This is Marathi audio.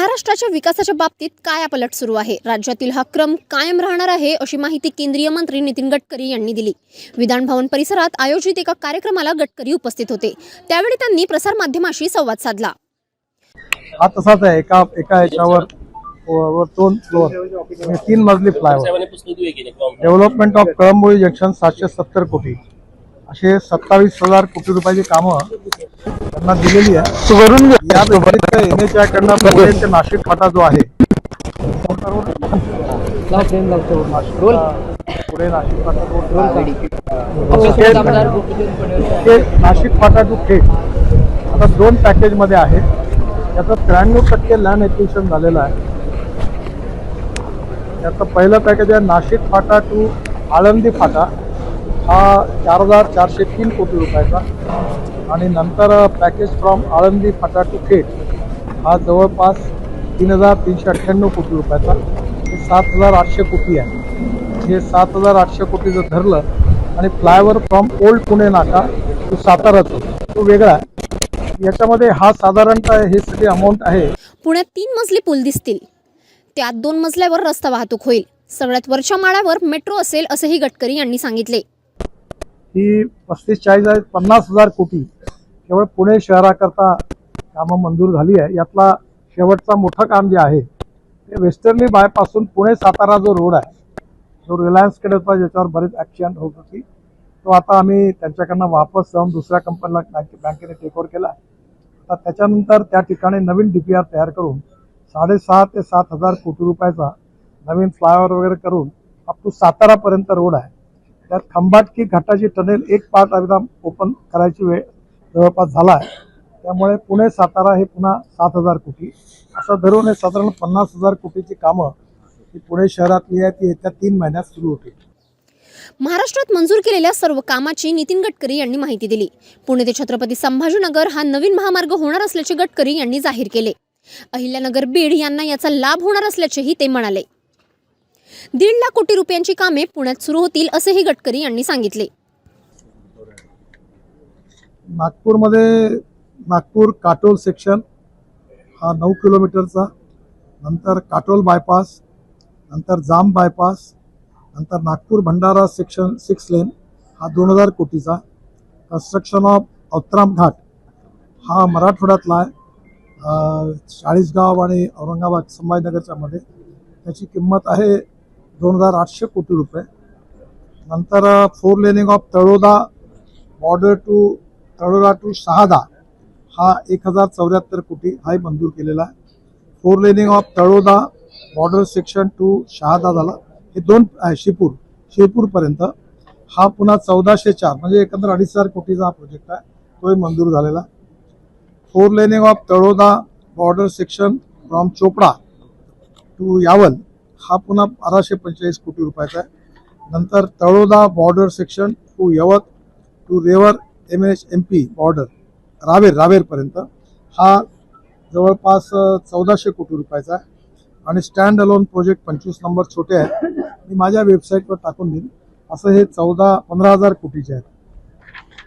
महाराष्ट्राच्या विकासाच्या बाबतीत कायापालट सुरू आहे। राज्यातील हा क्रम कायम राहणार आहे अशी माहिती केंद्रीय मंत्री नितीन गडकरी यांनी दिली। विधान भवन परिसरात आयोजित एका कार्यक्रमाला गडकरी उपस्थित होते। त्यावेळी त्यांनी प्रसार माध्यमांशी संवाद साधला। हा तसाच आहे, एका याच्यावर दोन फ्लोअर 3 मजली फ्लायओव्हर डेव्हलपमेंट ऑफ कळंबोळी जंक्शन 770 कोटी असे 27,000 कोटी रुपयाची कामं त्यांना दिलेली आहे। या व्यतिरिक्त NHAI कडनं पुणे ते नाशिक फाटा जो आहे पुढे नाशिक फाटा नाशिक फाटा टू खेड आता 2 पॅकेज मध्ये आहे। याचं 93% लँड एक्विजिशन झालेलं आहे। याचं पहिलं पॅकेज आहे नाशिक फाटा टू आळंदी फाटा, हा 4,403 कोटी रुपयाचा, आणि नंतर package from Alandi Phata to Khed हा जवळपास 3,398 कोटी रुपयाचा, हे 7,800 कोटी आहे। हे 7,800 कोटी जर धरलं आणि फ्लायओव्हर फ्रॉम ओल्ड पुणे नाका टू साताराचा तो वेगळा आहे। याच्यामध्ये हा साधारणतः हे सगळे अमाऊंट आहे। पुण्यात 3 मजली पूल दिसतील, त्यात 2 मजल्यावर रस्ता वाहतूक होईल। सगळ्यात वरच्या माळ्यावर मेट्रो असेल असंही गडकरी यांनी सांगितले। ही 35-40 50,000 कोटी केवळ पुणे शहराकरता कामं मंजूर झाली आहे। यातला शेवटचा मोठं काम जे आहे ते वेस्टर्नली बायपासून पुणे सातारा जो रोड आहे, जो रिलायन्सकडे होता, ज्याच्यावर बरेच ॲक्सिडेंट होत होती, तो आता आम्ही त्यांच्याकडनं वापस जाऊन दुसऱ्या कंपनीला बँकेने टेक ओव्हर केला। आता त्याच्यानंतर त्या ठिकाणी नवीन DPR तयार करून 6,500 ते 7,000 कोटी रुपयाचा नवीन फ्लायओव्हर वगैरे करून अप टू सातारापर्यंत रोड आहे। त्यात खंबाटकी घाटाची टनेल एक पार्ट एकदम ओपन करायची वेळ जवळपास झाला आहे। त्यामुळे पुणे सातारा हे पुन्हा 7,000 कोटी असं धरून हे साधारण 50,000 कोटीची कामं ही पुणे शहरातली आहे, ती येत्या 3 महिन्यात सुरू होतील। महाराष्ट्रात मंजूर केलेल्या सर्व कामाची नितीन गडकरी यांनी माहिती दिली। पुणे ते छत्रपती संभाजीनगर हा नवीन महामार्ग होणार असल्याचे गडकरी यांनी जाहीर केले। अहिल्यानगर बीड यांना याचा लाभ होणार असल्याचेही ते म्हणाले। 1.5 लाख कोटी रुपयांची कामे पुण्यात सुरू होतील असेही गडकरी यांनी सांगितले। नागपूरमध्ये नागपूर काटोल सेक्शन हा 9 किलोमीटरचा, नंतर काटोल बायपास, नंतर जाम बायपास, नंतर नागपूर भंडारा सेक्शन 6 लेन हा 2,000 कोटीचा, कन्स्ट्रक्शन ऑफ औत्राम घाट हा मराठवाड्यातला आहे, चाळीसगाव आणि औरंगाबाद संभाजीनगरच्या मध्ये, त्याची किंमत आहे 2,800 कोटी रुपये। नंतर 4 laning of Taloda border to Taloda to Shahada हा 1,074 कोटी हाही मंजूर केलेला आहे। 4 laning of Taloda border section to Shahada झाला, हे 2 आहे शिरपूरपर्यंत, हा पुन्हा 1,404 म्हणजे एकंदर 2,500 कोटीचा हा प्रोजेक्ट आहे, तोही मंजूर झालेला। 4 laning of Taloda border section from Chopda to Yawal हा पुन्हा 1,245 कोटी रुपयाचा आहे। नंतर Taloda border section to Yavat to Raver MHMP border रावेरपर्यंत हा जवळपास 1,400 कोटी रुपयाचा आहे। आणि स्टँड अलोन प्रोजेक्ट 25 नंबर छोटे आहे, मी माझ्या वेबसाईटवर टाकून देईन, असं हे 15,000 कोटीचे आहेत।